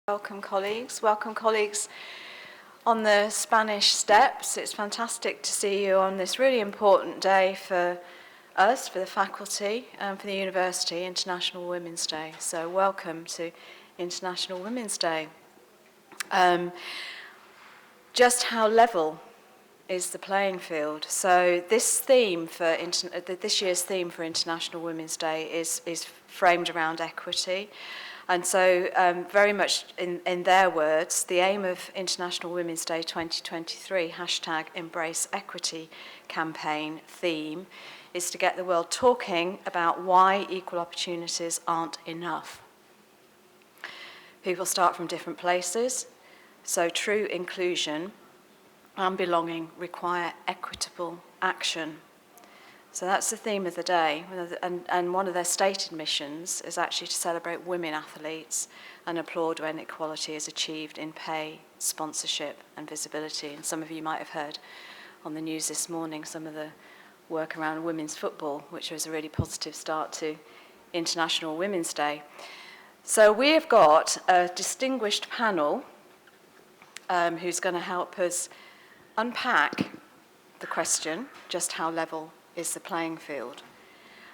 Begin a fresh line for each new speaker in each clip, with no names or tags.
Welcome colleagues on the Spanish steps. It's fantastic to see you on this really important day for us, for the faculty, and for the university, International Women's Day. So welcome to International Women's Day. Just how level is the playing field? So this theme for this year's theme for International Women's Day is framed around equity. And so very much in their words, the aim of International Women's Day 2023, hashtag Embrace Equity campaign theme, is to get the world talking about why equal opportunities aren't enough. People start from different places, so true inclusion and belonging require equitable action. So that's the theme of the day, and one of their stated missions is actually to celebrate women athletes and applaud when equality is achieved in pay, sponsorship and visibility. And some of you might have heard on the news this morning some of the work around women's football, which was a really positive start to International Women's Day. So we have got a distinguished panel who's going to help us unpack the question, just how level is the playing field.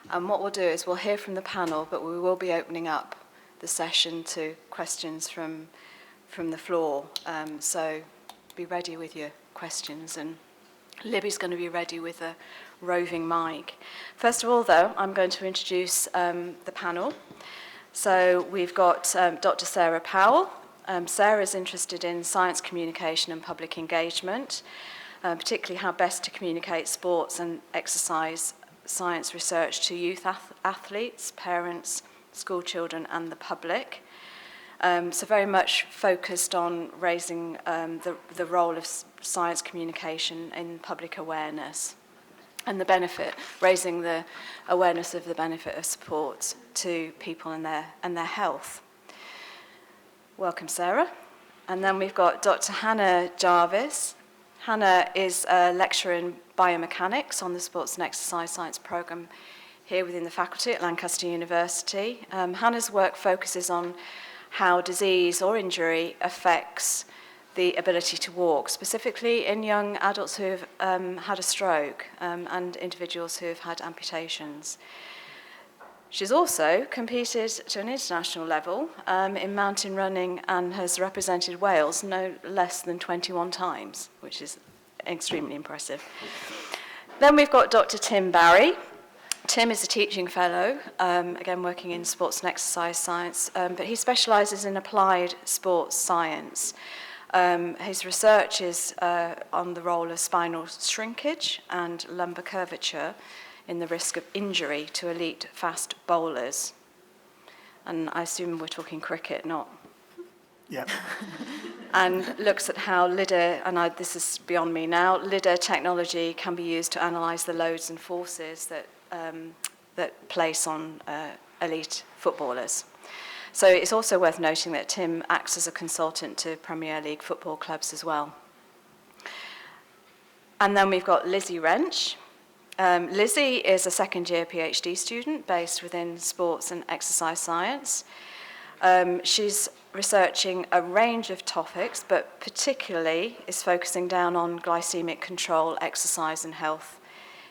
And what we'll do is we'll hear from the panel, but we will be opening up the session to questions from the floor. So be ready with your questions, and Libby's going to be ready with a roving mic. First of all, though, I'm going to introduce the panel. So we've got Dr. Sarah Powell. Sarah's interested in science communication and public engagement, particularly how best to communicate sports and exercise science research to youth athletes, parents, school children and the public. So very much focused on raising the role of science communication in public awareness and the benefit, raising the awareness of the benefit of sport to people and their health. Welcome, Sarah. And then we've got Dr. Hannah Jarvis. Hannah is a lecturer in biomechanics on the Sports and Exercise Science programme here within the faculty at Lancaster University. Hannah's work focuses on how disease or injury affects the ability to walk, specifically in young adults who have had a stroke and individuals who have had amputations. She's also competed to an international level in mountain running and has represented Wales no less than 21 times, which is extremely impressive. Then we've got Dr. Tim Barry. Tim is a teaching fellow, again working in sports and exercise science, but he specialises in applied sports science. His research is on the role of spinal shrinkage and lumbar curvature in the risk of injury to elite fast bowlers. And I assume we're talking cricket, not...
Yeah.
And looks at how LIDAR, and this is beyond me now, LIDAR technology can be used to analyse the loads and forces that place on elite footballers. So it's also worth noting that Tim acts as a consultant to Premier League football clubs as well. And then we've got Lizzie Wrench. Lizzie is a second-year PhD student based within sports and exercise science. She's researching a range of topics, but particularly is focusing down on glycemic control, exercise and health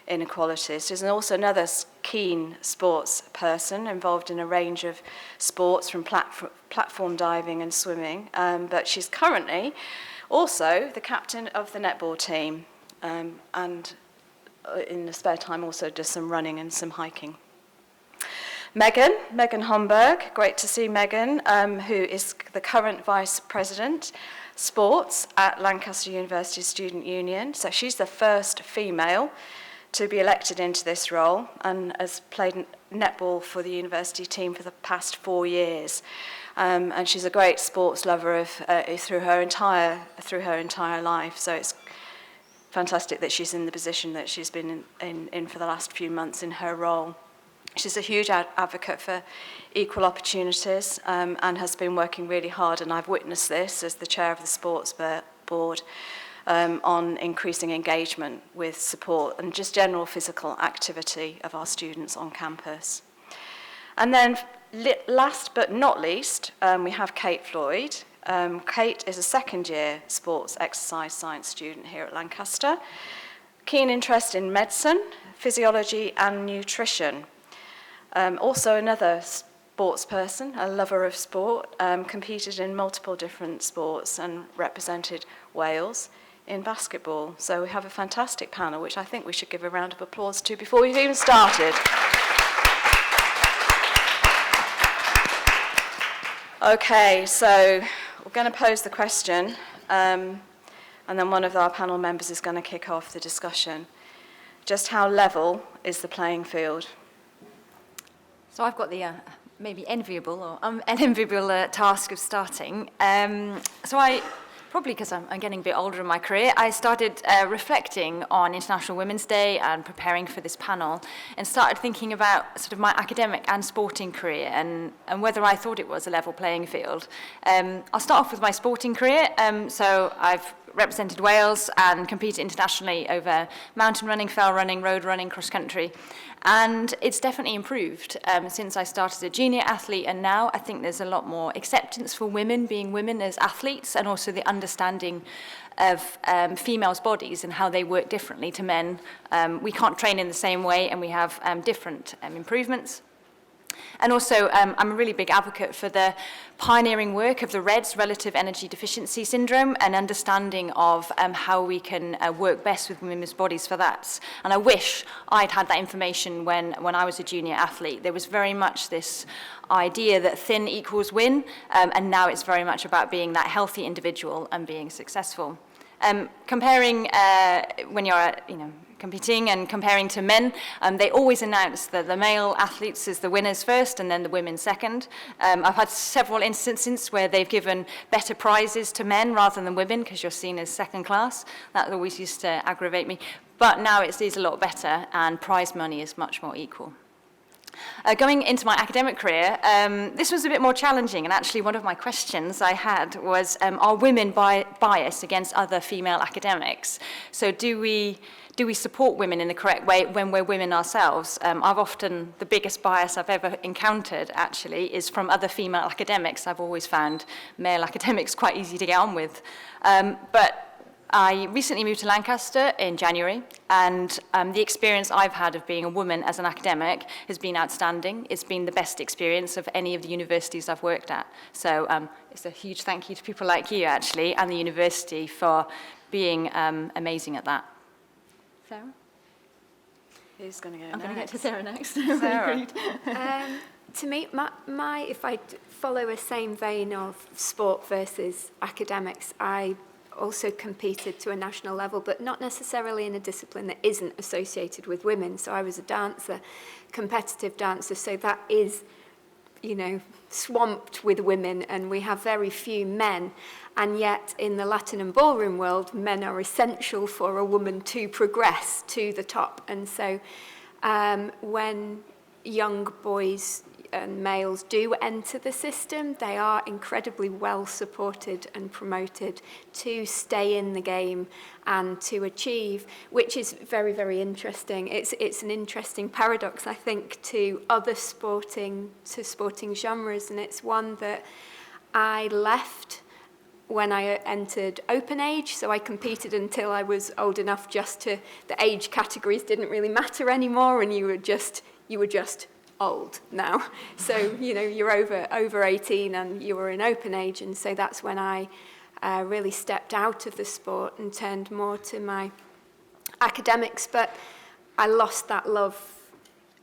inequalities. She's also another keen sports person involved in a range of sports from platform diving and swimming, but she's currently also the captain of the netball team and in the spare time also does some running and some hiking. Megan Homburg, great to see Megan, who is the current Vice President Sports at Lancaster University Student Union. So she's the first female to be elected into this role and has played netball for the university team for the past 4 years. And she's a great sports lover through her entire life. So it's fantastic that she's in the position that she's been in for the last few months in her role. She's a huge advocate for equal opportunities and has been working really hard, and I've witnessed this as the chair of the sports board, on increasing engagement with support and just general physical activity of our students on campus. And then last but not least, we have Kate Floyd, Kate is a second-year sports exercise science student here at Lancaster. Keen interest in medicine, physiology and nutrition. Also another sports person, a lover of sport, competed in multiple different sports and represented Wales in basketball. So we have a fantastic panel, which I think we should give a round of applause to before we've even started. Okay, so we're going to pose the question, and then one of our panel members is going to kick off the discussion. Just how level is the playing field?
So I've got the maybe enviable or unenviable task of starting. Probably because I'm getting a bit older in my career, I started reflecting on International Women's Day and preparing for this panel, and started thinking about sort of my academic and sporting career and whether I thought it was a level playing field. I'll start off with my sporting career. So I've represented Wales and competed internationally over mountain running, fell running, road running, cross country. And it's definitely improved since I started as a junior athlete, and now I think there's a lot more acceptance for women being women as athletes, and also the understanding of females' bodies and how they work differently to men. We can't train in the same way, and we have different improvements. And also, I'm a really big advocate for the pioneering work of the REDS, Relative Energy Deficiency Syndrome, and understanding of how we can work best with women's bodies for that. And I wish I'd had that information when I was a junior athlete. There was very much this idea that thin equals win, and now it's very much about being that healthy individual and being successful. Comparing when you're competing and comparing to men, they always announce that the male athletes is the winners first and then the women second. I've had several instances where they've given better prizes to men rather than women because you're seen as second class. That always used to aggravate me. But now it is a lot better, and prize money is much more equal. Going into my academic career, this was a bit more challenging, and actually one of my questions I had was, are women biased against other female academics? So do we support women in the correct way when we're women ourselves? The biggest bias I've ever encountered, actually, is from other female academics. I've always found male academics quite easy to get on with. But I recently moved to Lancaster in January, and the experience I've had of being a woman as an academic has been outstanding. It's been the best experience of any of the universities I've worked at. So it's a huge thank you to people like you, actually, and the university for being amazing at that. Sarah?
Who's going to go
I'm going to get to Sarah next.
Sarah.
To me, if I follow a same vein of sport versus academics, I also competed to a national level, but not necessarily in a discipline that isn't associated with women. So I was a dancer, competitive dancer, so that is, swamped with women, and we have very few men. And yet in the Latin and ballroom world, men are essential for a woman to progress to the top. And so when young boys and males do enter the system, they are incredibly well supported and promoted to stay in the game and to achieve, which is very, very interesting. It's an interesting paradox, I think, to other sporting genres, and it's one that I left when I entered open age. So I competed until I was old enough the age categories didn't really matter anymore, and you were just old now. So, you're over 18 and you were in open age, and so that's when I really stepped out of the sport and turned more to my academics. But I lost that love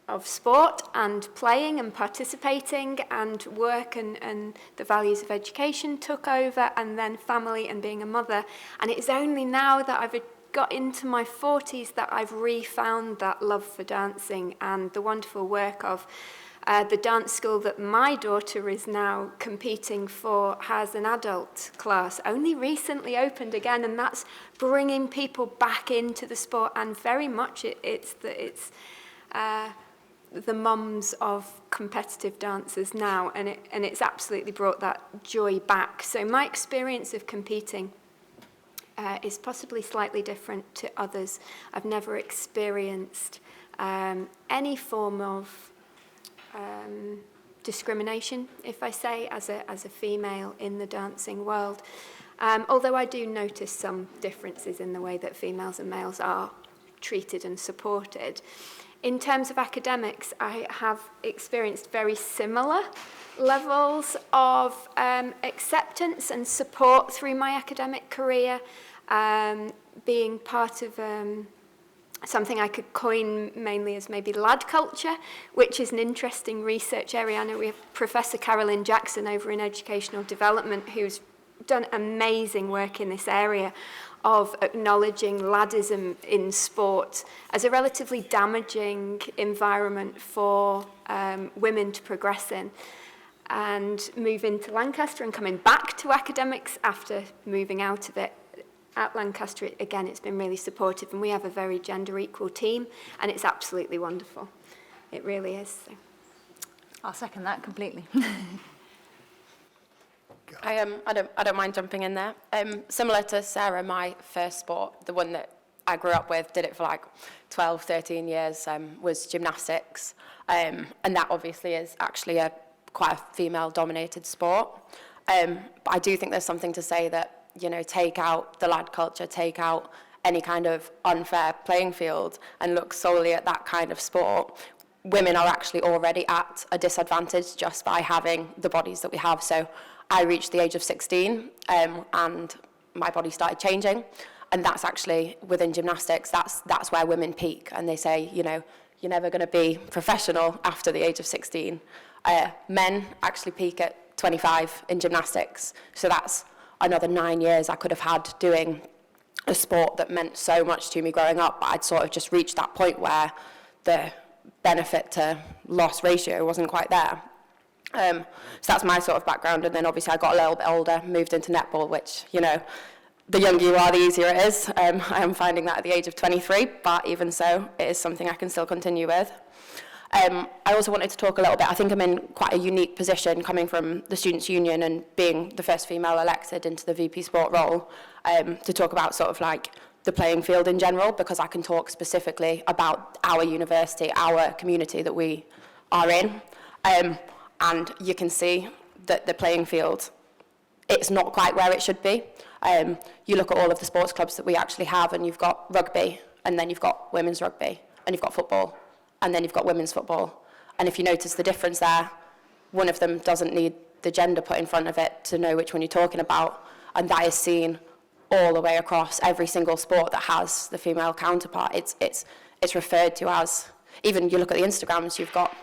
of sport and playing and participating, and work and the values of education took over, and then family and being a mother. And it's only now that I've got into my 40s that I've refound that love for dancing and the wonderful work of the dance school that my daughter is now competing for has an adult class, only recently opened again, and that's bringing people back into the sport, and very much it's the mums of competitive dancers now, and it's absolutely brought that joy back. So my experience of competing is possibly slightly different to others. I've never experienced any form of discrimination, if I say, as a female in the dancing world. Although I do notice some differences in the way that females and males are treated and supported. In terms of academics, I have experienced very similar levels of acceptance and support through my academic career, being part of something I could coin mainly as maybe lad culture, which is an interesting research area. I know we have Professor Carolyn Jackson over in Educational Development, who's done amazing work in this area of acknowledging ladism in sport as a relatively damaging environment for women to progress in. And moving to Lancaster and coming back to academics after moving out of it. At Lancaster, again, it's been really supportive, and we have a very gender equal team, and it's absolutely wonderful. It really is. So.
I'll second that completely.
I don't mind jumping in there. Similar to Sarah, my first sport, the one that I grew up with, did it for like 12, 13 years, was gymnastics. And that obviously is actually quite a female-dominated sport. But I do think there's something to say that, you know, take out the lad culture, take out any kind of unfair playing field and look solely at that kind of sport. Women are actually already at a disadvantage just by having the bodies that we have. So I reached the age of 16 and my body started changing. And that's actually, within gymnastics, that's where women peak. And they say, you know, you're never going to be professional after the age of 16. Men actually peak at 25 in gymnastics. So that's another 9 years I could have had doing a sport that meant so much to me growing up, but I'd sort of just reached that point where the benefit to loss ratio wasn't quite there. So that's my sort of background, and then obviously I got a little bit older, moved into netball, which, you know, the younger you are, the easier it is. I am finding that at the age of 23, but even so, it is something I can still continue with. I also wanted to talk a little bit, I think I'm in quite a unique position coming from the Students' Union and being the first female elected into the VP Sport role, to talk about sort of like the playing field in general, because I can talk specifically about our university, our community that we are in. And you can see that the playing field, it's not quite where it should be. You look at all of the sports clubs that we actually have, and you've got rugby, and then you've got women's rugby, and you've got football, and then you've got women's football. And if you notice the difference there, one of them doesn't need the gender put in front of it to know which one you're talking about. And that is seen all the way across every single sport that has the female counterpart. It's referred to as, even you look at the Instagrams, you've got,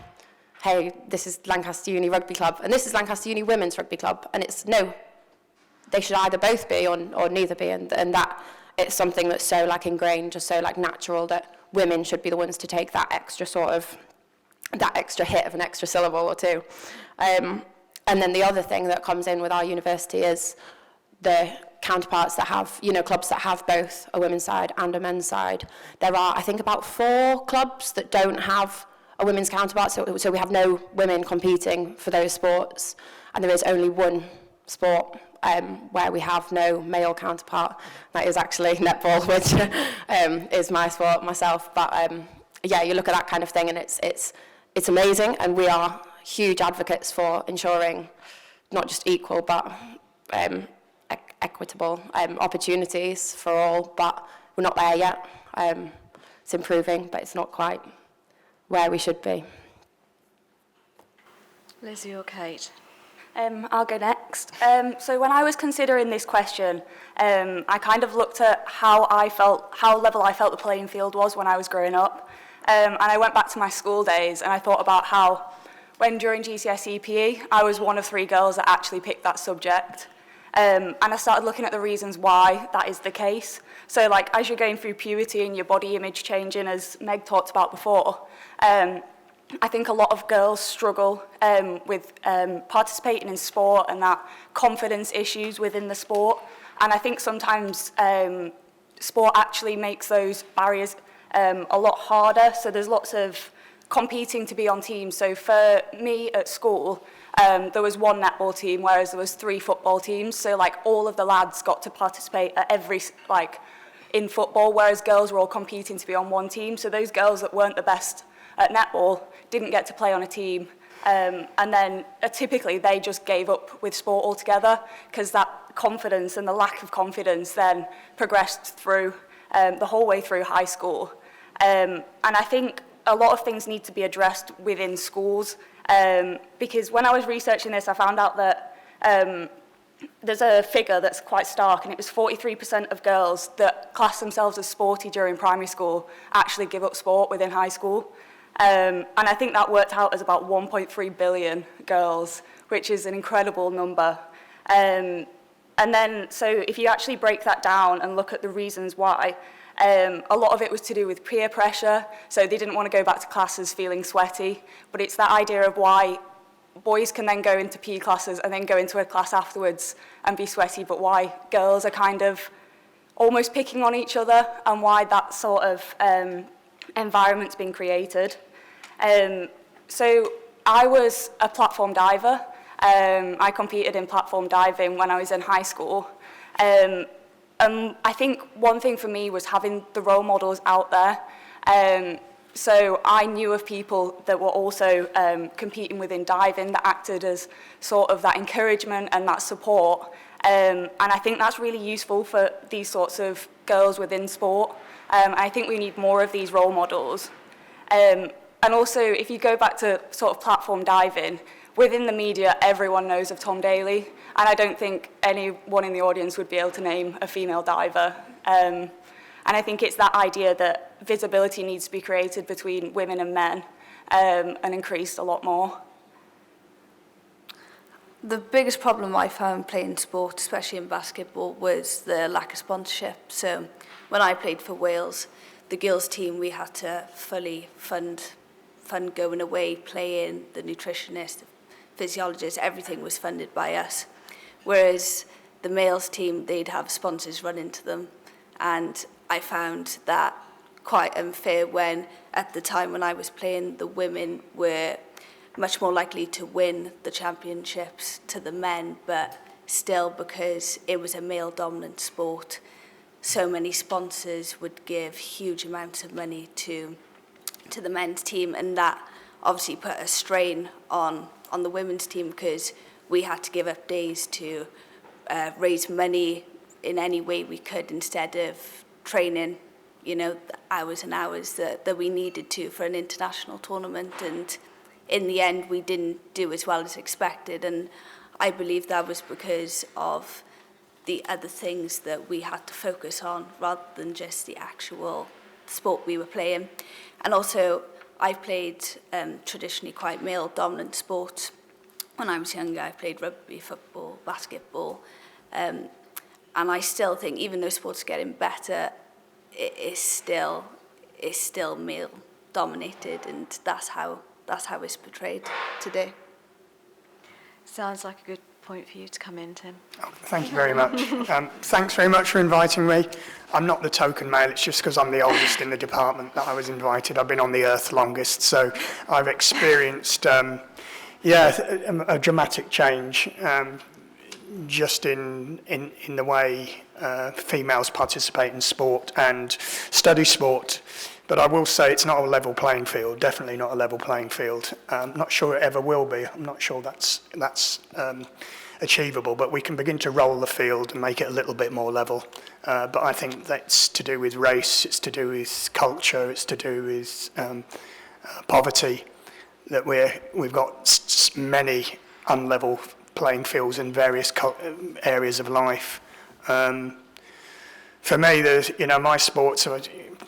hey, this is Lancaster Uni Rugby Club, and this is Lancaster Uni Women's Rugby Club. And it's, no, they should either both be or neither be. And that it's something that's so like ingrained, just so like natural, that women should be the ones to take that extra sort of, that extra hit of an extra syllable or two. And then the other thing that comes in with our university is the counterparts that have, you know, clubs that have both a women's side and a men's side. There are, I think, about 4 clubs that don't have a women's counterpart, so we have no women competing for those sports, and there is only one sport where we have no male counterpart. That is actually netball, which is my sport myself. But yeah, you look at that kind of thing, and it's amazing, and we are huge advocates for ensuring not just equal but equitable opportunities for all. But we're not there yet. It's improving, but it's not quite where we should be.
Lizzie or Kate?
I'll go next. So when I was considering this question, I kind of looked at how level I felt the playing field was when I was growing up. And I went back to my school days, and I thought about how when during GCSE PE, I was one of 3 girls that actually picked that subject. And I started looking at the reasons why that is the case. So like as you're going through puberty and your body image changing, as Meg talked about before, I think a lot of girls struggle with participating in sport and that confidence issues within the sport. And I think sometimes sport actually makes those barriers a lot harder. So there's lots of competing to be on teams. So for me at school, there was 1 netball team, whereas there was 3 football teams. So like all of the lads got to participate at every, like in football, whereas girls were all competing to be on 1 team. So those girls that weren't the best at netball didn't get to play on a team. And then typically they just gave up with sport altogether because that confidence and the lack of confidence then progressed through the whole way through high school. And I think a lot of things need to be addressed within schools, because when I was researching this, I found out that there's a figure that's quite stark, and it was 43% of girls that class themselves as sporty during primary school actually give up sport within high school. And I think that worked out as about 1.3 billion girls, which is an incredible number. And then, so if you actually break that down and look at the reasons why, a lot of it was to do with peer pressure, so they didn't want to go back to classes feeling sweaty, but it's that idea of why boys can then go into PE classes and then go into a class afterwards and be sweaty, but why girls are kind of almost picking on each other, and why that sort of environment's been created. So I was a platform diver. I competed in platform diving when I was in high school. I think one thing for me was having the role models out there. So I knew of people that were also competing within diving that acted as sort of that encouragement and that support. And I think that's really useful for these sorts of girls within sport. I think we need more of these role models. And also, if you go back to sort of platform diving, within the media, everyone knows of Tom Daley, and I don't think anyone in the audience would be able to name a female diver. And I think it's that idea that visibility needs to be created between women and men, and increased a lot more.
The biggest problem I found playing sport, especially in basketball, was the lack of sponsorship. So when I played for Wales, the girls' team, we had to fully fund going away, playing, the nutritionist, physiologist, everything was funded by us. Whereas the males team, they'd have sponsors run into them. And I found that quite unfair when, at the time when I was playing, the women were much more likely to win the championships to the men, but still, because it was a male-dominant sport, so many sponsors would give huge amounts of money to the men's team, and that obviously put a strain on the women's team, because we had to give up days to raise money in any way we could, instead of training, you know, the hours and hours that we needed to for an international tournament. And in the end, we didn't do as well as expected, and I believe that was because of the other things that we had to focus on rather than just the actual sport we were playing. And also, I played traditionally quite male-dominant sports. When I was younger, I played rugby, football, basketball, and I still think, even though sports are getting better, it is still male-dominated, and that's how it's portrayed today.
Sounds like a good point for you to come in, Tim.
Oh, thank you very much. Thanks very much for inviting me. I'm not the token male, it's just because I'm the oldest in the department that I was invited. I've been on the earth longest, so I've experienced a dramatic change just in the way females participate in sport and study sport. But I will say it's not a level playing field, definitely not a level playing field. I'm not sure it ever will be. I'm not sure that's achievable, but we can begin to roll the field and make it a little bit more level. But I think that's to do with race, it's to do with culture, it's to do with poverty, that we've got many unlevel playing fields in various areas of life. For me, my sports are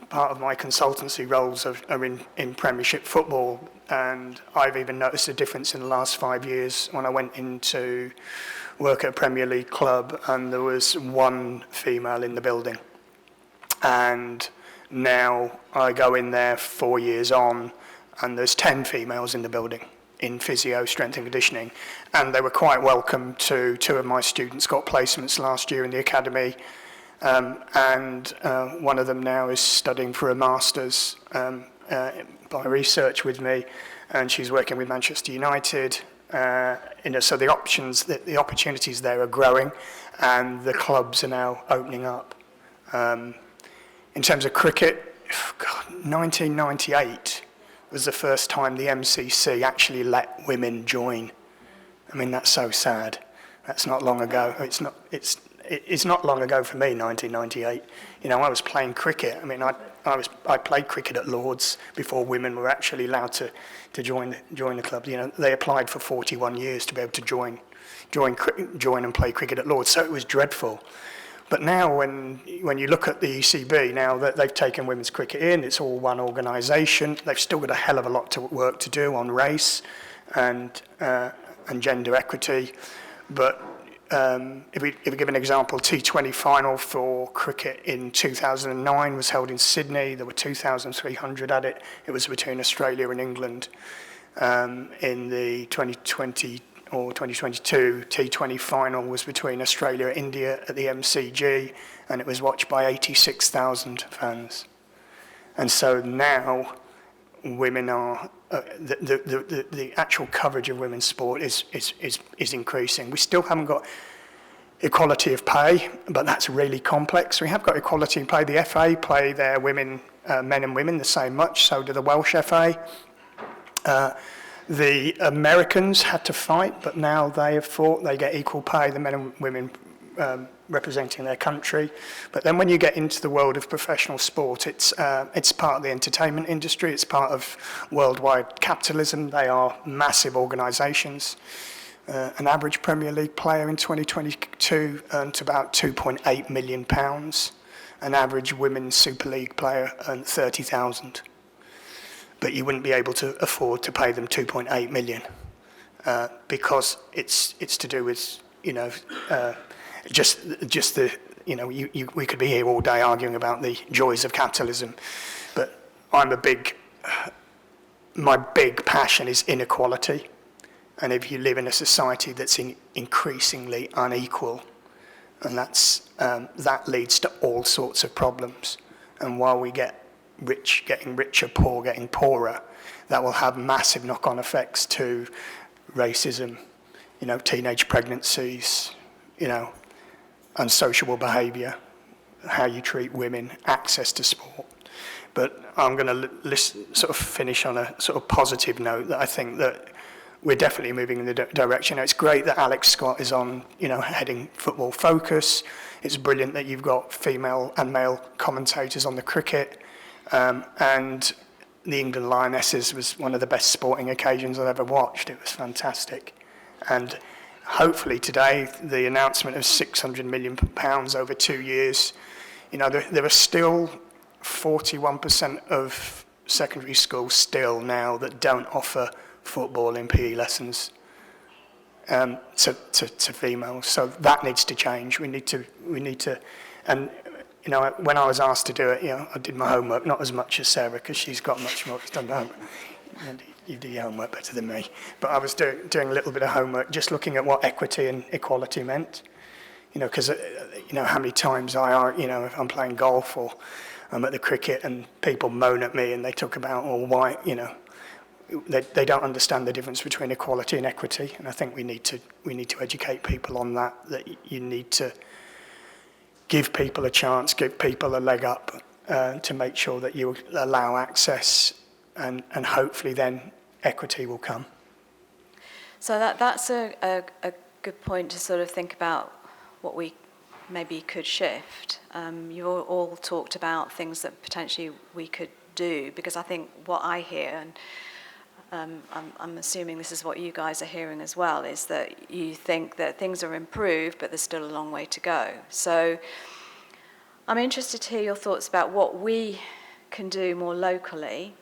part of my consultancy roles are in Premiership football, and I've even noticed a difference in the last 5 years when I went into work at a Premier League club and there was one female in the building. And now I go in there 4 years on and there's 10 females in the building in physio, strength and conditioning. And they were quite welcome to. Two of my students got placements last year in the academy. And one of them now is studying for a master's by research with me, and she's working with Manchester United. So the opportunities there are growing, and the clubs are now opening up. In terms of cricket, 1998 was the first time the MCC actually let women join. I mean, that's so sad. That's not long ago. It's not long ago for me, 1998. You know, I was playing cricket. I mean, I played cricket at Lord's before women were actually allowed to join the club. You know, they applied for 41 years to be able to join and play cricket at Lord's. So it was dreadful. But now, when you look at the ECB, now that they've taken women's cricket in, it's all one organisation. They've still got a hell of a lot of work to do on race and gender equity. But if we give an example, T20 final for cricket in 2009 was held in Sydney. There were 2,300 at it. It was between Australia and England. In the 2020 or 2022 T20 final was between Australia and India at the MCG, and it was watched by 86,000 fans. And so now women are the actual coverage of women's sport is increasing. We still haven't got equality of pay, but that's really complex. We have got equality in pay. The FA play their women, men and women, the same much. So do the Welsh FA. The Americans had to fight, but now they have fought. They get equal pay, the men and women representing their country. But then when you get into the world of professional sport, it's part of the entertainment industry. It's part of worldwide capitalism. They are massive organisations. An average Premier League player in 2022 earned about £2.8 million. An average women's Super League player earned 30,000. But you wouldn't be able to afford to pay them 2.8 million because it's to do with, you know, just the, you know, we could be here all day arguing about the joys of capitalism, but my big passion is inequality. And if you live in a society that's increasingly unequal, and that leads to all sorts of problems. And while we get rich getting richer, poor getting poorer, that will have massive knock-on effects to racism, you know, teenage pregnancies, you know, unsociable behaviour, how you treat women, access to sport. But I'm going to sort of finish on a sort of positive note that I think that we're definitely moving in the direction. It's great that Alex Scott is on, you know, heading Football Focus. It's brilliant that you've got female and male commentators on the cricket. And the England Lionesses was one of the best sporting occasions I've ever watched. It was fantastic. And hopefully today, the announcement of £600 million over 2 years, you know, there are still 41% of secondary schools still now that don't offer football in PE lessons to females. So that needs to change. We need to, and you know, when I was asked to do it, you know, I did my homework, not as much as Sarah, because she's got much more done home. You do your homework better than me. But I was doing a little bit of homework, just looking at what equity and equality meant. You know, because, you know, how many times you know, if I'm playing golf or I'm at the cricket and people moan at me and they talk about, well, why, you know, they don't understand the difference between equality and equity. And I think we need to educate people on that you need to give people a chance, give people a leg up to make sure that you allow access, and hopefully then equity will come.
So that's a good point to sort of think about what we maybe could shift. You all talked about things that potentially we could do, because I think what I hear, and I'm assuming this is what you guys are hearing as well, is that you think that things are improved, but there's still a long way to go. So I'm interested to hear your thoughts about what we can do more locally.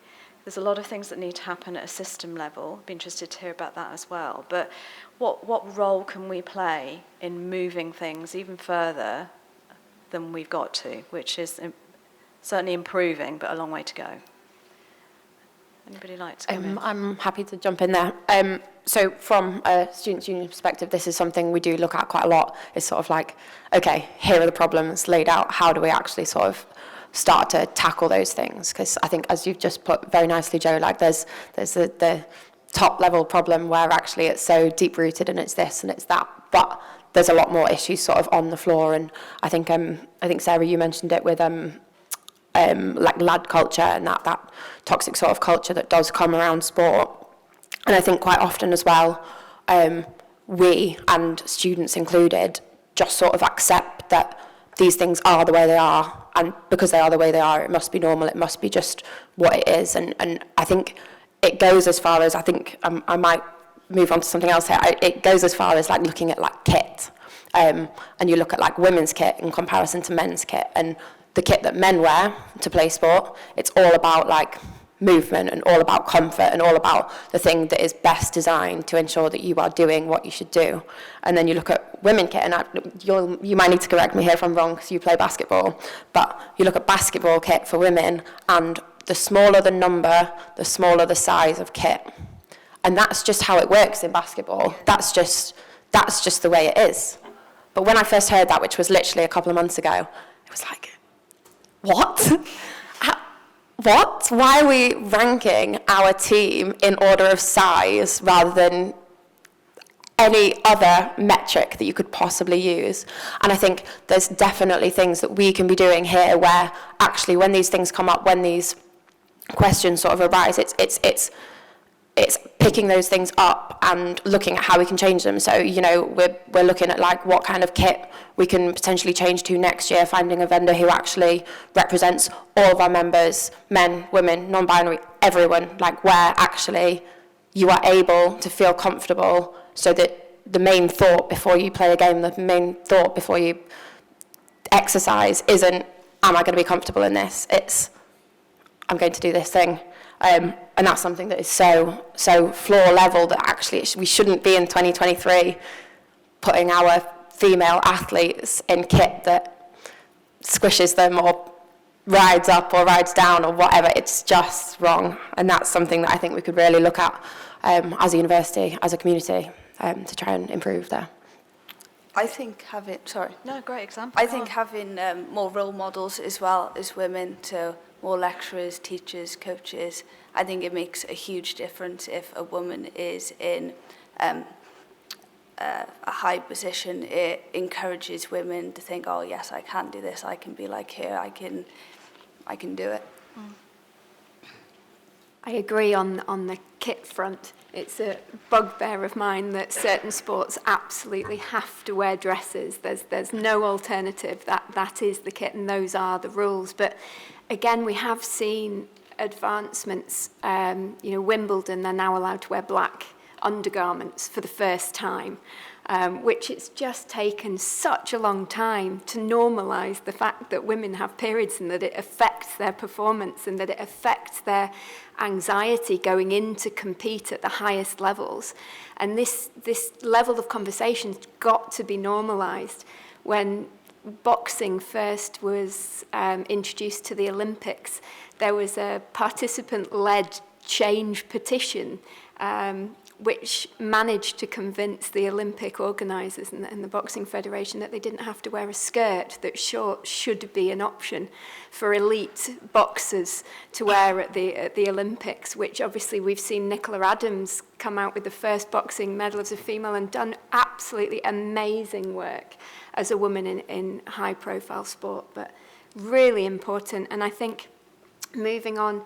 There's a lot of things that need to happen at a system level. I'd be interested to hear about that as well. But what role can we play in moving things even further than we've got to, which is certainly improving, but a long way to go? Anybody like to come in?
I'm happy to jump in there. So from a Students' Union perspective, this is something we do look at quite a lot. It's sort of like, okay, here are the problems laid out. How do we actually sort of start to tackle those things? Because I think, as you've just put very nicely, Joe, like there's the top level problem where actually it's so deep rooted and it's this and it's that, but there's a lot more issues sort of on the floor. And I think Sarah, you mentioned it with like lad culture and that toxic sort of culture that does come around sport. And I think quite often as well, we, and students included, just sort of accept that these things are the way they are, and because they are the way they are, it must be normal, it must be just what it is. And I think it goes as far as, I think I might move on to something else here, it goes as far as like looking at like kit, and you look at like women's kit in comparison to men's kit, and the kit that men wear to play sport, it's all about like movement and all about comfort and all about the thing that is best designed to ensure that you are doing what you should do. And then you look at women kit, and you might need to correct me here if I'm wrong because you play basketball, but you look at basketball kit for women, and the smaller the number, the smaller the size of kit. And that's just how it works in basketball. That's just the way it is. But when I first heard that, which was literally a couple of months ago, it was like, what? What? Why are we ranking our team in order of size rather than any other metric that you could possibly use? And I think there's definitely things that we can be doing here where actually when these things come up, when these questions sort of arise, it's picking those things up and looking at how we can change them. So, you know, we're looking at like what kind of kit we can potentially change to next year, finding a vendor who actually represents all of our members, men, women, non-binary, everyone, like where actually you are able to feel comfortable, so that the main thought before you play a game, the main thought before you exercise isn't, am I going to be comfortable in this? It's, I'm going to do this thing. And that's something that is so floor level that actually we shouldn't be in 2023 putting our female athletes in kit that squishes them or rides up or rides down or whatever. It's just wrong. And that's something that I think we could really look at as a university, as a community, to try and improve there.
I think having,
No, great example.
I think having more role models as well as women, to more lecturers, teachers, coaches, I think it makes a huge difference if a woman is in a high position. It encourages women to think, oh yes, I can do this, I can be like her, I can do it.
I agree on the kit front. It's a bugbear of mine that certain sports absolutely have to wear dresses. There's no alternative. That is the kit, and those are the rules. But again, we have seen advancements. Wimbledon, they're now allowed to wear black undergarments for the first time, which it's just taken such a long time to normalise the fact that women have periods and that it affects their performance and that it affects their anxiety going in to compete at the highest levels. And this level of conversation's got to be normalised. When boxing first was introduced to the Olympics, there was a participant-led change petition which managed to convince the Olympic organisers and the Boxing Federation that they didn't have to wear a skirt, that shorts should be an option for elite boxers to wear at the Olympics, which obviously we've seen Nicola Adams come out with the first boxing medal as a female and done absolutely amazing work as a woman in high-profile sport, but really important. And I think moving on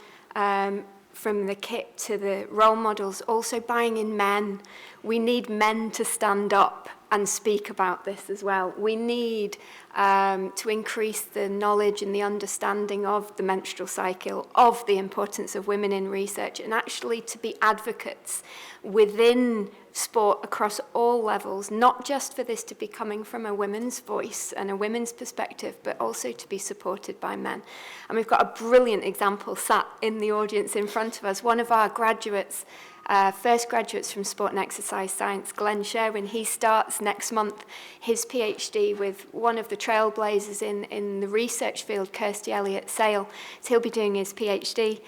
from the kit to the role models, also buying in men. We need men to stand up and speak about this as well. We need to increase the knowledge and the understanding of the menstrual cycle, of the importance of women in research, and actually to be advocates within sport across all levels, not just for this to be coming from a women's voice and a women's perspective, but also to be supported by men. And we've got a brilliant example sat in the audience in front of us. One of our graduates, first graduates from Sport and Exercise Science, Glenn Sherwin, he starts next month his PhD with one of the trailblazers in the research field, Kirsty Elliott-Sale. So he'll be doing his PhD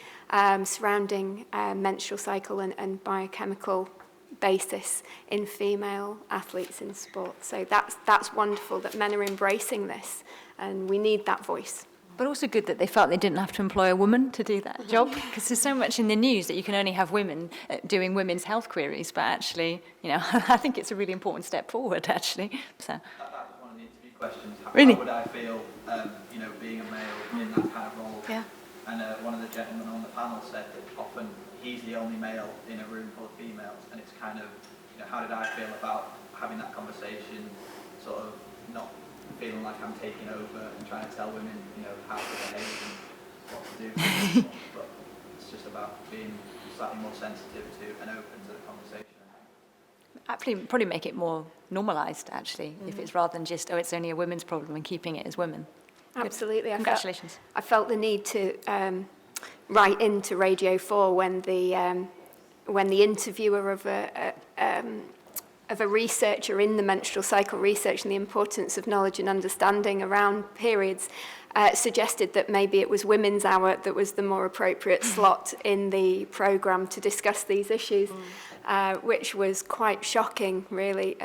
surrounding menstrual cycle and biochemical basis in female athletes in sport. So that's wonderful that men are embracing this, and we need that voice.
But also good that they felt they didn't have to employ a woman to do that job, because there's so much in the news that you can only have women doing women's health queries, but actually, I think it's a really important step forward, actually. So.
That was one of the interview questions.
Really?
How would I feel, being a male in that kind of role?
Yeah.
and one of the gentlemen on the panel said that often he's the only male in a room full of females, and it's kind of, how did I feel about having that conversation, sort of not feeling like I'm taking over and trying to tell women, how to behave and what to do, but it's just about being slightly more sensitive to and open to the conversation.
Actually, probably make it more normalised, actually, if it's rather than just, it's only a women's problem and keeping it as women.
Absolutely.
Congratulations.
I felt the need to write into Radio 4 when the interviewer of a researcher in the menstrual cycle research and the importance of knowledge and understanding around periods suggested that maybe it was Women's Hour that was the more appropriate slot in the programme to discuss these issues, which was quite shocking, really,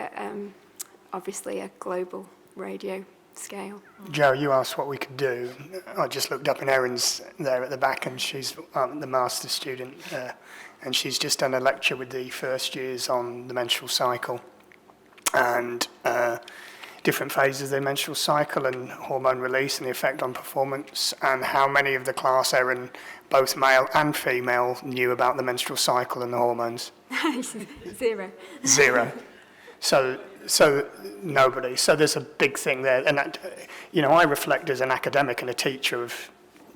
obviously a global radio scale.
Joe, you asked what we could do. I just looked up, and Erin's there at the back, and she's the master's student, and she's just done a lecture with the first years on the menstrual cycle and different phases of the menstrual cycle and hormone release and the effect on performance, and how many of the class, Erin, both male and female, knew about the menstrual cycle and the hormones. Zero. So nobody. So there's a big thing there, and that, I reflect as an academic and a teacher of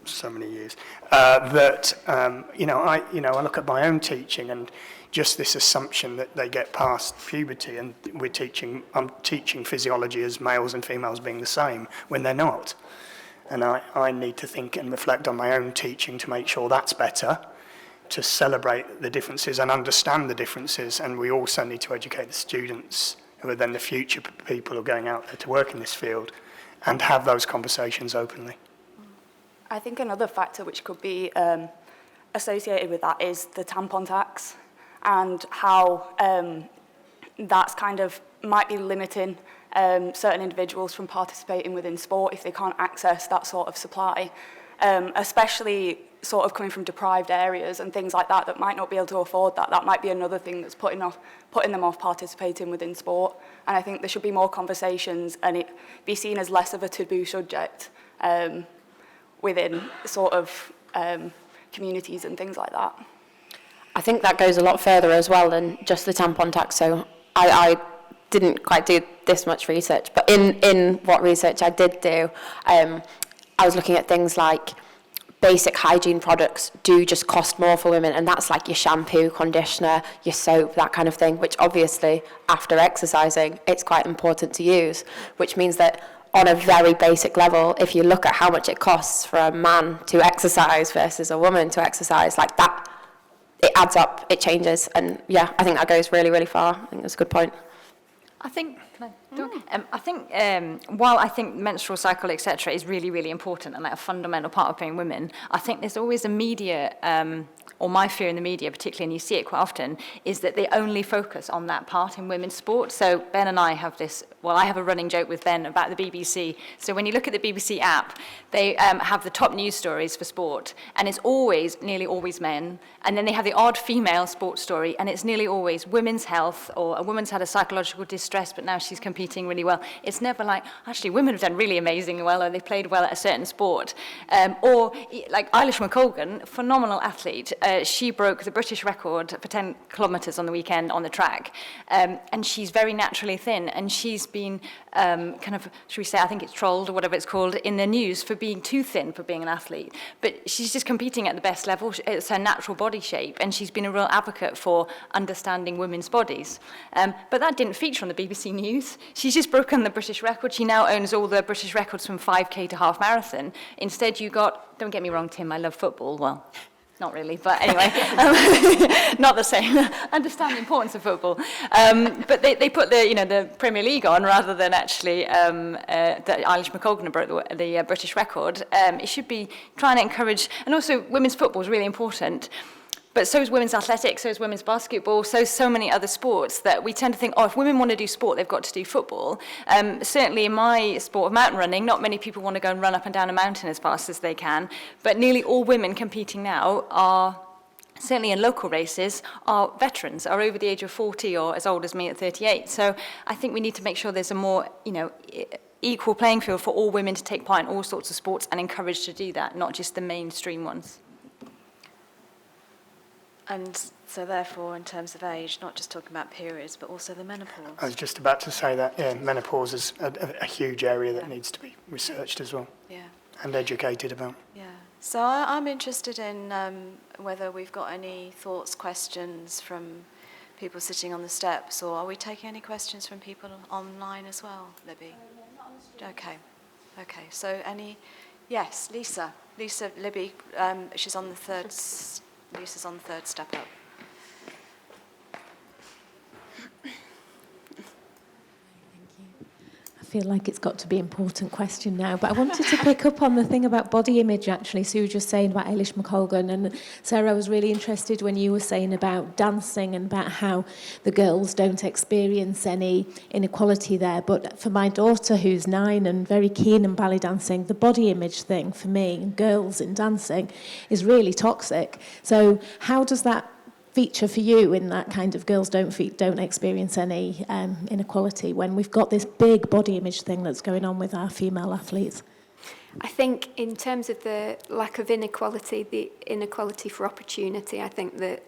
so many years that I look at my own teaching and just this assumption that they get past puberty, and I'm teaching physiology as males and females being the same when they're not, and I need to think and reflect on my own teaching to make sure that's better, to celebrate the differences and understand the differences, and we also need to educate the students who are then the future people who are going out there to work in this field, and have those conversations openly.
I think another factor which could be associated with that is the tampon tax, and how that's kind of might be limiting certain individuals from participating within sport if they can't access that sort of supply, especially sort of coming from deprived areas and things like that might not be able to afford that. That might be another thing that's putting them off participating within sport. And I think there should be more conversations and it be seen as less of a taboo subject within sort of communities and things like that.
I think that goes a lot further as well than just the tampon tax. So I didn't quite do this much research, but in what research I did do, I was looking at things like basic hygiene products do just cost more for women, and that's like your shampoo, conditioner, your soap, that kind of thing, which obviously after exercising it's quite important to use, which means that on a very basic level, if you look at how much it costs for a man to exercise versus a woman to exercise, like that, it adds up, it changes, and yeah, I think that goes really, really far. I think that's a good point.
I think, while I think menstrual cycle, etc., is really, really important and like a fundamental part of being women, I think there's always a media, or my fear in the media, particularly, and you see it quite often, is that they only focus on that part in women's sport. So Ben and I have this, I have a running joke with Ben about the BBC. So when you look at the BBC app, they have the top news stories for sport, and it's nearly always men. And then they have the odd female sports story, and it's nearly always women's health, or a woman's had a psychological distress, but now she's competing really well. It's never like, actually, women have done really amazingly well, or they played well at a certain sport. Or like Eilish McColgan, phenomenal athlete. She broke the British record for 10 kilometres on the weekend on the track. And she's very naturally thin, and she's been kind of, should we say, I think it's trolled or whatever it's called, in the news for being too thin for being an athlete. But she's just competing at the best level. It's her natural body shape, and she's been a real advocate for understanding women's bodies. But that didn't feature on the BBC News. She's just broken the British record. She now owns all the British records from 5K to half marathon. Instead, you got, don't get me wrong, Tim, I love football. Well, not really, but anyway, not the same. Understand the importance of football. But they put the Premier League on rather than actually that Eilish McColgan broke the British record. It should be trying to encourage, and also women's football is really important. But so is women's athletics, so is women's basketball, so many other sports that we tend to think, if women want to do sport, they've got to do football. Certainly in my sport of mountain running, not many people want to go and run up and down a mountain as fast as they can, but nearly all women competing now are, certainly in local races, are veterans, are over the age of 40 or as old as me at 38. So I think we need to make sure there's a more, equal playing field for all women to take part in all sorts of sports and encouraged to do that, not just the mainstream ones.
And so therefore, in terms of age, not just talking about periods, but also the menopause.
I was just about to say that, yeah, menopause is a huge area that needs to be researched as well.
Yeah.
And educated about.
Yeah. So I'm interested in whether we've got any thoughts, questions from people sitting on the steps, or are we taking any questions from people online as well, Libby? Okay. Okay. So yes, Lisa, Libby, she's on the third. Lisa's on the third step up.
I feel like it's got to be an important question now, but I wanted to pick up on the thing about body image, actually. Sue was just saying about Eilish McColgan, and Sarah, I was really interested when you were saying about dancing and about how the girls don't experience any inequality there. But for my daughter, who's 9 and very keen in ballet dancing, the body image thing for me, and girls in dancing, is really toxic. So how does that feature for you in that kind of girls don't experience any inequality when we've got this big body image thing that's going on with our female athletes?
I think in terms of the lack of inequality, the inequality for opportunity, I think that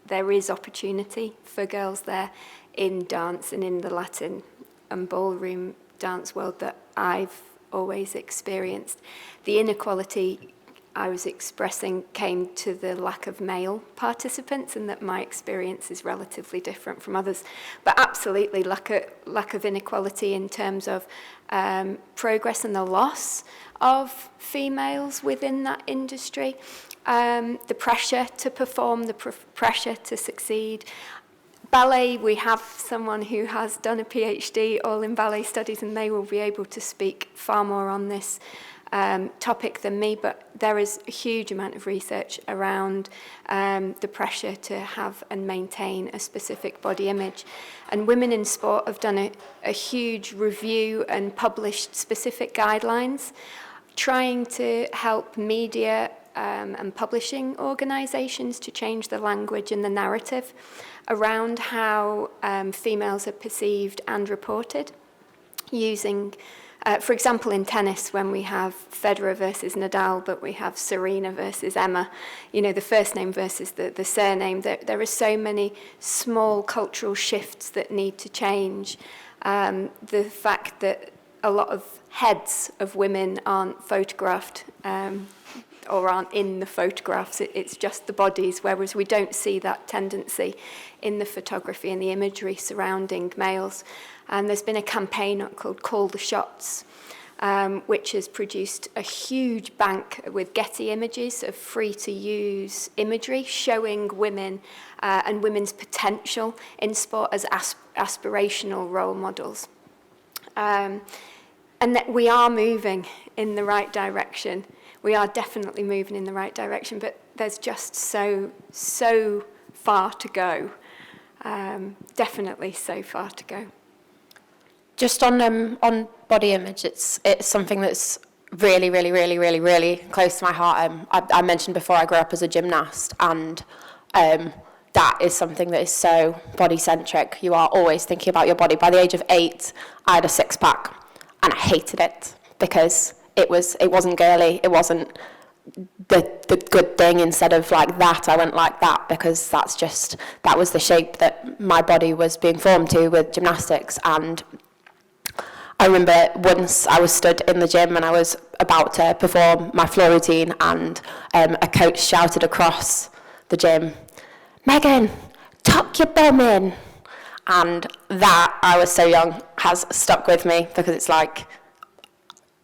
there is opportunity for girls there in dance and in the Latin and ballroom dance world that I've always experienced. The inequality I was expressing came to the lack of male participants, and that my experience is relatively different from others. But absolutely lack of inequality in terms of progress and the loss of females within that industry. The pressure to perform, the pressure to succeed. Ballet, we have someone who has done a PhD all in ballet studies, and they will be able to speak far more on this topic than me, but there is a huge amount of research around the pressure to have and maintain a specific body image. And Women in Sport have done a huge review and published specific guidelines trying to help media and publishing organisations to change the language and the narrative around how females are perceived and reported using for example, in tennis, when we have Federer versus Nadal, but we have Serena versus Emma, you know, the first name versus the surname, there are so many small cultural shifts that need to change. The fact that a lot of heads of women aren't photographed or aren't in the photographs, it's just the bodies, whereas we don't see that tendency in the photography and the imagery surrounding males. And there's been a campaign called Call the Shots, which has produced a huge bank with Getty images of free-to-use imagery showing women and women's potential in sport as aspirational role models. And that we are moving in the right direction. We are definitely moving in the right direction, but there's just so far to go. Definitely so far to go.
Just on body image, it's something that's really, really, really, really, really close to my heart. I mentioned before I grew up as a gymnast, and that is something that is so body-centric. You are always thinking about your body. By the age of 8, I had a six-pack, and I hated it because it wasn't girly. It wasn't the good thing. Instead of like that, I went like that because that was the shape that my body was being formed to with gymnastics. And I remember once I was stood in the gym and I was about to perform my floor routine, and a coach shouted across the gym, "Megan, tuck your bum in." And that, I was so young, has stuck with me because it's like,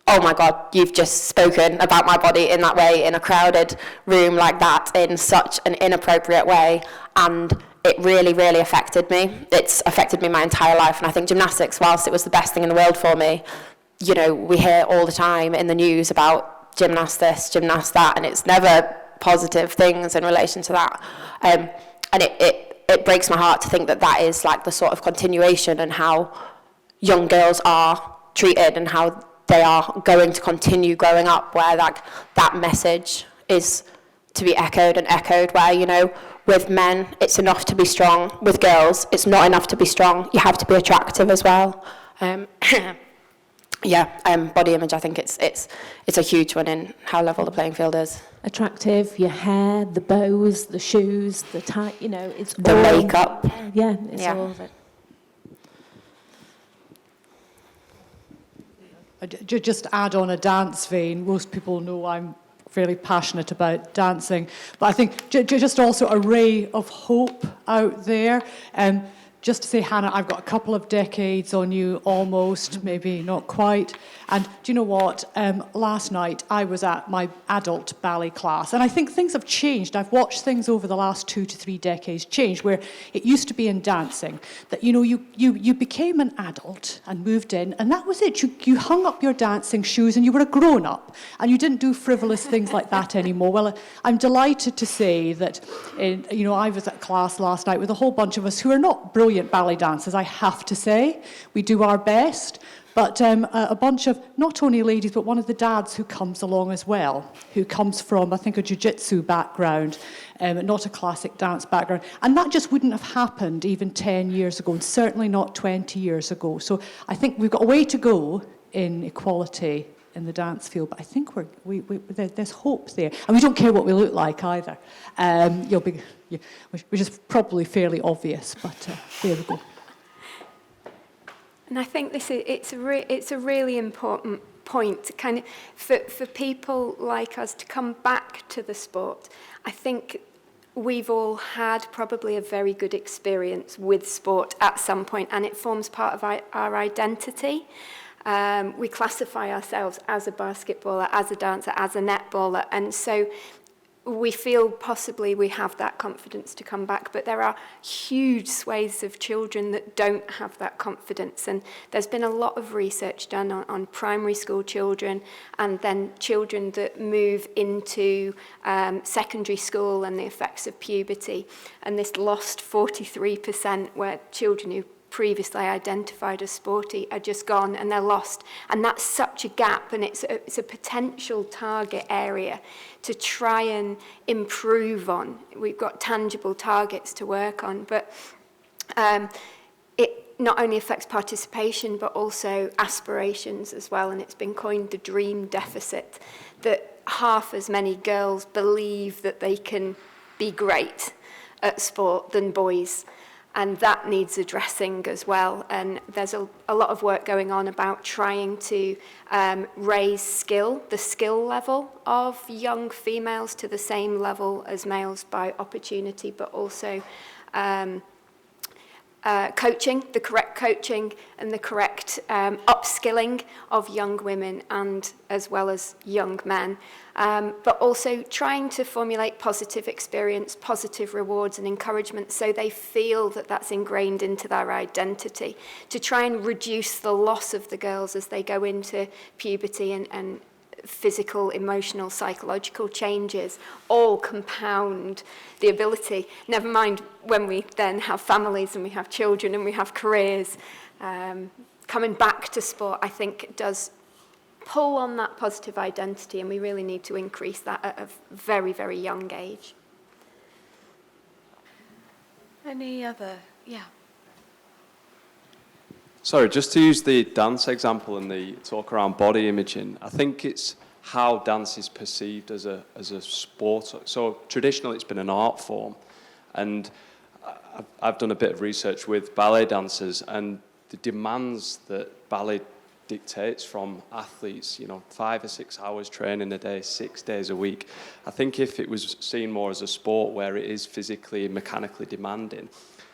oh my God, you've just spoken about my body in that way, in a crowded room like that, in such an inappropriate way. And it really, really affected me. It's affected me my entire life. And I think gymnastics, whilst it was the best thing in the world for me, you know, we hear all the time in the news about gymnast this, gymnast that, and it's never positive things in relation to that. And it breaks my heart to think that is like the sort of continuation, and how young girls are treated and how they are going to continue growing up, where that message is to be echoed and echoed, where, you know, with men, it's enough to be strong. With girls, it's not enough to be strong. You have to be attractive as well. Body image, I think it's a huge one in how level the playing field is.
Attractive, your hair, the bows, the shoes, the tie, it's
The
all...
makeup.
Yeah, it's all of it.
Just add on a dance vein, most people know I'm fairly passionate about dancing, but I think just also a ray of hope out there. Just to say, Hannah, I've got a couple of decades on you, almost, maybe not quite. And do you know what? Last night I was at my adult ballet class, and I think things have changed. I've watched things over the last 2 to 3 decades change, where it used to be in dancing that you became an adult and moved in, and that was it. You hung up your dancing shoes, and you were a grown-up, and you didn't do frivolous things like that anymore. Well, I'm delighted to say that I was at class last night with a whole bunch of us who are not brilliant ballet dancers, I have to say. We do our best. But a bunch of, not only ladies, but one of the dads who comes along as well, who comes from, I think, a jiu-jitsu background, not a classic dance background. And that just wouldn't have happened even 10 years ago, and certainly not 20 years ago. So I think we've got a way to go in equality in the dance field, but I think there's hope there. And we don't care what we look like either. Which is probably fairly obvious, but there we go.
And I think it's a really important point, kind of for people like us to come back to the sport. I think we've all had probably a very good experience with sport at some point, and it forms part of our identity. We classify ourselves as a basketballer, as a dancer, as a netballer, and so we feel possibly we have that confidence to come back, but there are huge swathes of children that don't have that confidence, and there's been a lot of research done on primary school children and then children that move into secondary school and the effects of puberty, and this lost 43% where children who previously identified as sporty are just gone and they're lost, and that's such a gap, and it's a potential target area to try and improve on. We've got tangible targets to work on, but it not only affects participation but also aspirations as well, and it's been coined the dream deficit, that half as many girls believe that they can be great at sport than boys. And that needs addressing as well. And there's a lot of work going on about trying to raise the skill level of young females to the same level as males by opportunity, but also coaching, the correct coaching and the correct upskilling of young women and as well as young men. But also trying to formulate positive experience, positive rewards and encouragement so they feel that that's ingrained into their identity, to try and reduce the loss of the girls as they go into puberty and physical, emotional, psychological changes all compound the ability. Never mind when we then have families and we have children and we have careers. Coming back to sport, I think, does pull on that positive identity, and we really need to increase that at a very, very young age.
Any other? Yeah.
Sorry, just to use the dance example and the talk around body imaging, I think it's how dance is perceived as a sport. So traditionally it's been an art form, and I've done a bit of research with ballet dancers, and the demands that ballet dictates from athletes, 5 or 6 hours training a day, 6 days a week. I think if it was seen more as a sport where it is physically and mechanically demanding,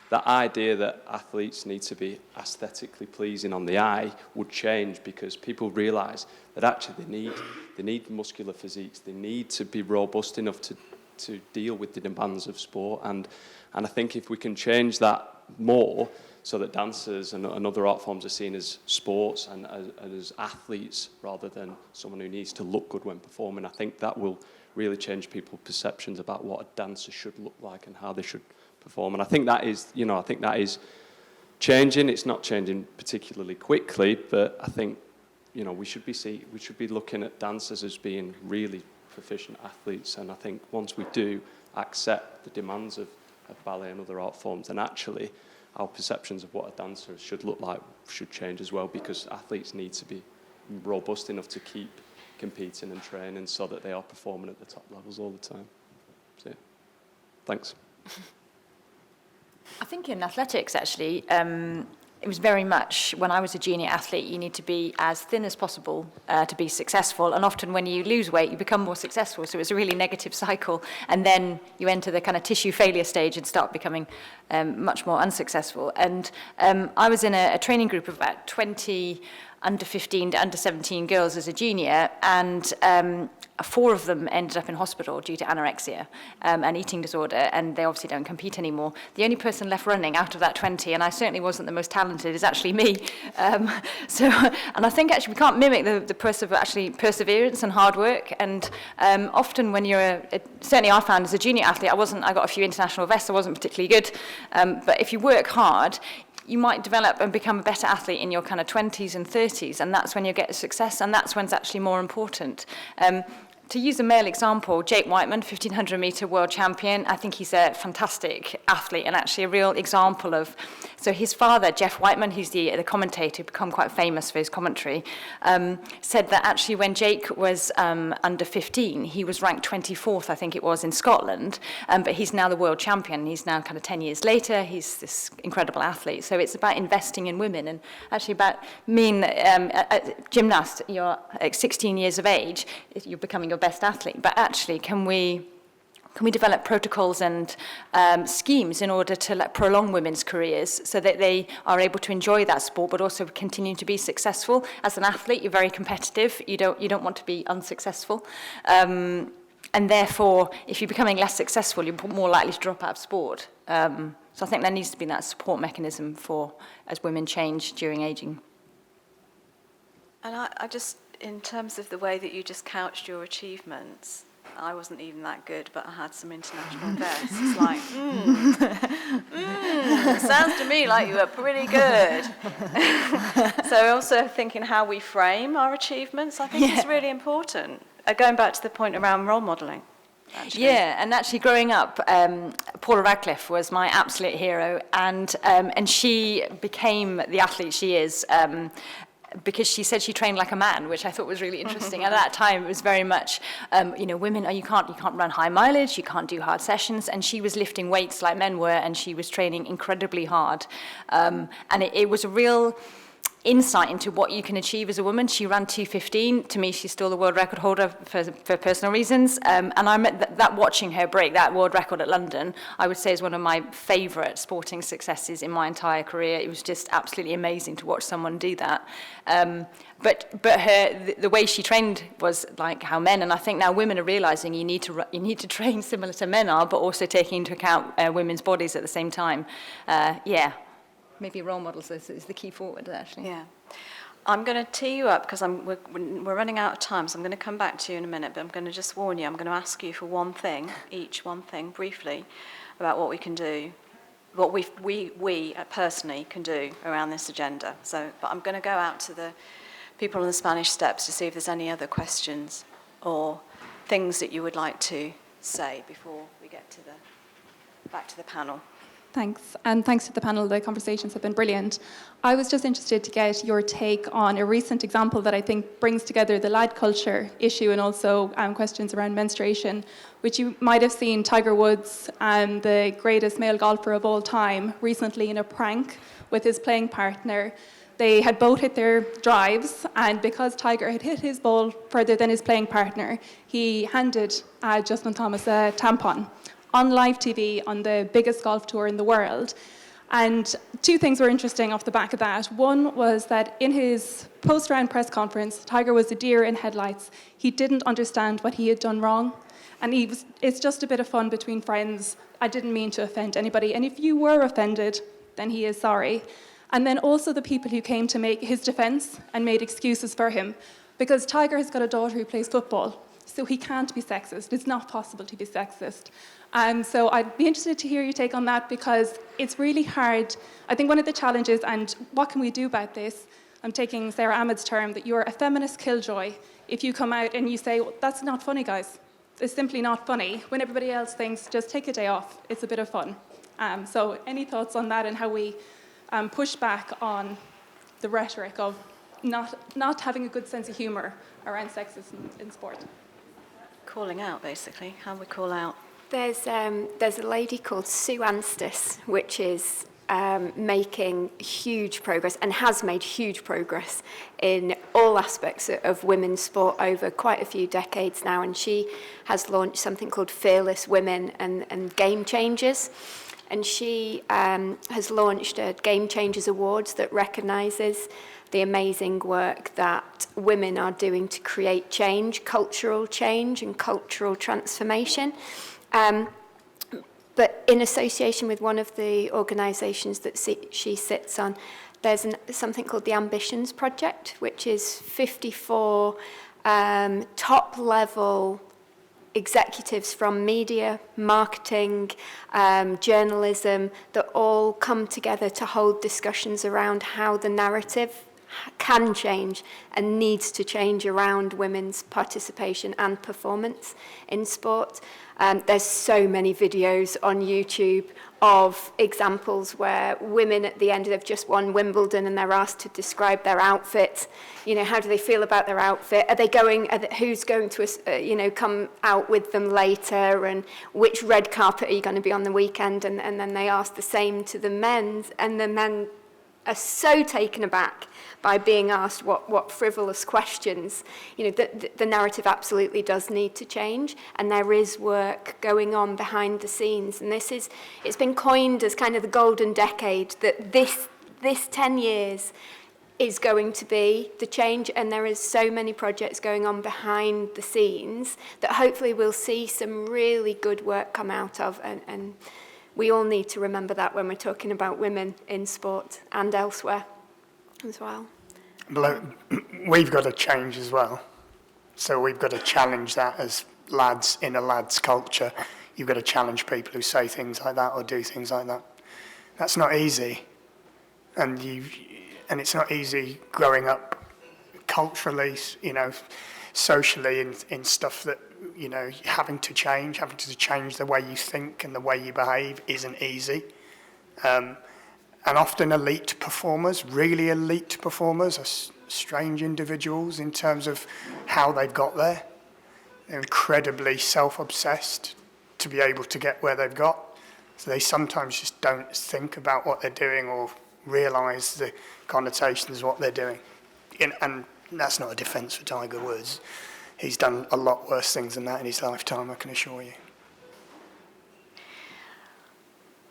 that idea that athletes need to be aesthetically pleasing on the eye would change, because people realise that actually they need muscular physiques, they need to be robust enough to deal with the demands of sport, and I think if we can change that more so that dancers and other art forms are seen as sports and as athletes rather than someone who needs to look good when performing, I think that will really change people's perceptions about what a dancer should look like and how they should perform. And I think that is changing. It's not changing particularly quickly, but I think we should be looking at dancers as being really proficient athletes. And I think once we do accept the demands of ballet and other art forms, then actually our perceptions of what a dancer should look like should change as well, because athletes need to be robust enough to keep competing and training so that they are performing at the top levels all the time. So, yeah. Thanks.
I think in athletics, actually, it was very much, when I was a junior athlete, you need to be as thin as possible to be successful. And often when you lose weight, you become more successful. So it's a really negative cycle. And then you enter the kind of tissue failure stage and start becoming much more unsuccessful. And I was in a training group of about 20 under 15 to under 17 girls as a junior, and 4 of them ended up in hospital due to anorexia and eating disorder, and they obviously don't compete anymore. The only person left running out of that 20, and I certainly wasn't the most talented, is actually me. And I think actually we can't mimic the perseverance and hard work, and often when you're, certainly I found as a junior athlete, I got a few international vests, I wasn't particularly good, but if you work hard, you might develop and become a better athlete in your kind of 20s and 30s, and that's when you get success, and that's when it's actually more important. To use a male example, Jake Whiteman, 1500 metre world champion, I think he's a fantastic athlete and actually a real example of, so his father, Jeff Whiteman, who's the commentator, become quite famous for his commentary, said that actually when Jake was under 15, he was ranked 24th, I think it was, in Scotland, but he's now the world champion. He's now kind of 10 years later, he's this incredible athlete. So it's about investing in women, and actually about a gymnast, you're 16 years of age, you're becoming your best athlete, but actually can we develop protocols and schemes in order to prolong women's careers so that they are able to enjoy that sport but also continue to be successful? As an athlete, you're very competitive, you don't want to be unsuccessful, and therefore if you're becoming less successful, you're more likely to drop out of sport. So I think there needs to be that support mechanism for as women change during aging.
And I just, in terms of the way that you just couched your achievements, I wasn't even that good, but I had some international vests. It's like, sounds to me like you were pretty good. So also thinking how we frame our achievements, I think is really important. Going back to the point around role modelling. Actually.
Yeah, and actually growing up, Paula Radcliffe was my absolute hero, and she became the athlete she is because she said she trained like a man, which I thought was really interesting. At that time, it was very much, women, you can't run high mileage, you can't do hard sessions, and she was lifting weights like men were, and she was training incredibly hard. And it was a real insight into what you can achieve as a woman. She ran 2:15. To me, she's still the world record holder for personal reasons. And I met that watching her break that world record at London, I would say is one of my favourite sporting successes in my entire career. It was just absolutely amazing to watch someone do that. But the way she trained was like how men, and I think now women are realising you need to train similar to men are, but also taking into account women's bodies at the same time. Maybe role models is the key forward, actually.
Yeah. I'm going to tee you up because we're running out of time, so I'm going to come back to you in a minute, but I'm going to just warn you, I'm going to ask you for one thing briefly, about what we can do, what we personally can do around this agenda. But I'm going to go out to the people on the Spanish Steps to see if there's any other questions or things that you would like to say before we get back to the panel.
Thanks, and thanks to the panel. The conversations have been brilliant. I was just interested to get your take on a recent example that I think brings together the lad culture issue and also questions around menstruation, which you might have seen Tiger Woods, the greatest male golfer of all time, recently in a prank with his playing partner. They had both hit their drives, and because Tiger had hit his ball further than his playing partner, he handed Justin Thomas a tampon on live TV on the biggest golf tour in the world. And 2 things were interesting off the back of that. One was that in his post-round press conference, Tiger was a deer in headlights. He didn't understand what he had done wrong. And it's just a bit of fun between friends. I didn't mean to offend anybody. And if you were offended, then he is sorry. And then also the people who came to make his defense and made excuses for him. Because Tiger has got a daughter who plays football, so he can't be sexist. It's not possible to be sexist. So I'd be interested to hear your take on that, because it's really hard. I think one of the challenges, and what can we do about this, I'm taking Sarah Ahmed's term, that you're a feminist killjoy if you come out and you say, well, that's not funny, guys. It's simply not funny, when everybody else thinks, just take a day off, it's a bit of fun. So any thoughts on that and how we push back on the rhetoric of not having a good sense of humour around sexism in sport.
Calling out, basically. How we call out.
There's a lady called Sue Anstis, which is making huge progress and has made huge progress in all aspects of women's sport over quite a few decades now. And she has launched something called Fearless Women and Game Changers. And she has launched a Game Changers Awards that recognises the amazing work that women are doing to create change, cultural change and cultural transformation. But in association with one of the organisations that she sits on, there's something called the Ambitions Project, which is 54 top-level executives from media, marketing, journalism, that all come together to hold discussions around how the narrative can change and needs to change around women's participation and performance in sport. There's so many videos on YouTube of examples where women at the end, they've just won Wimbledon and they're asked to describe their outfit. You know, how do they feel about their outfit? Who's going to, come out with them later, and which red carpet are you going to be on the weekend? And then they ask the same to the men's, and the men are so taken aback by being asked what frivolous questions. You know, the narrative absolutely does need to change, and there is work going on behind the scenes. And it's been coined as kind of the golden decade, that this 10 years is going to be the change, and there is so many projects going on behind the scenes that hopefully we'll see some really good work come out of, and we all need to remember that when we're talking about women in sport and elsewhere as well.
But we've got to change as well. So we've got to challenge that as lads in a lads culture. You've got to challenge people who say things like that or do things like that. That's not easy. And it's not easy growing up culturally, socially in stuff that, having to change the way you think and the way you behave isn't easy. And often elite performers, really elite performers, are strange individuals in terms of how they've got there. They're incredibly self-obsessed to be able to get where they've got. So they sometimes just don't think about what they're doing or realise the connotations of what they're doing. And that's not a defence for Tiger Woods. He's done a lot worse things than that in his lifetime, I can assure you.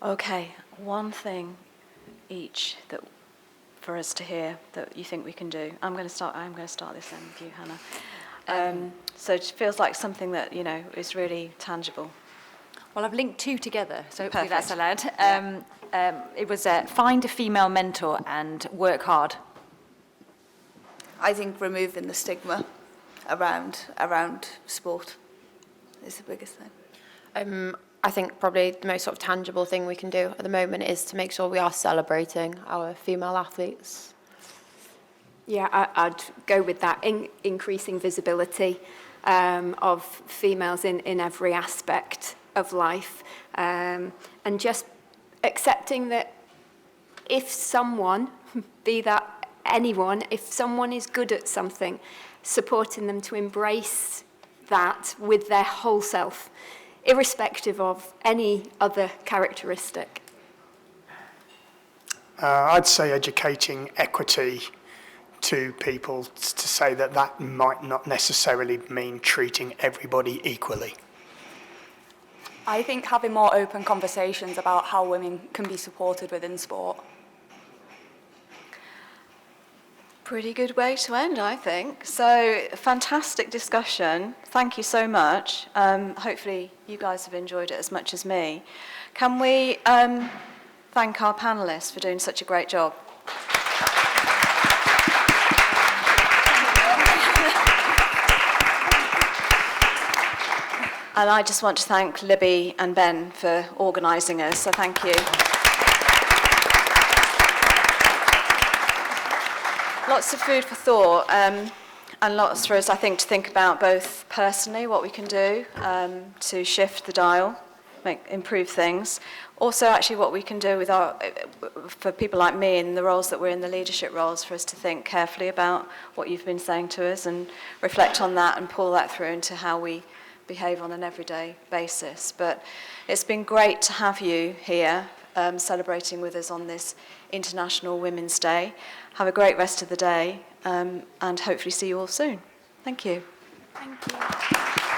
Okay, one thing each that for us to hear that you think we can do. I'm going to start this then with you, Hannah. So it feels like something that is really tangible.
Well, I've linked two together, so hopefully
Perfect.
that's allowed. It was find a female mentor and work hard.
I think removing the stigma around sport is the biggest thing.
I think probably the most sort of tangible thing we can do at the moment is to make sure we are celebrating our female athletes.
Yeah, I'd go with that, increasing visibility of females in every aspect of life, and just accepting that if someone, be that anyone, if someone is good at something, supporting them to embrace that with their whole self, irrespective of any other characteristic.
I'd say educating equity to people to say that might not necessarily mean treating everybody equally.
I think having more open conversations about how women can be supported within sport.
Pretty good way to end, I think. So, fantastic discussion. Thank you so much. Hopefully you guys have enjoyed it as much as me. Can we thank our panellists for doing such a great job? And I just want to thank Libby and Ben for organising us, so thank you. Lots of food for thought, and lots for us, I think, to think about both personally, what we can do to shift the dial, improve things. Also, actually, what we can do with for people like me in the roles that we're in, the leadership roles, for us to think carefully about what you've been saying to us and reflect on that and pull that through into how we behave on an everyday basis. But it's been great to have you here celebrating with us on this International Women's Day. Have a great rest of the day and hopefully see you all soon. Thank you.
Thank you.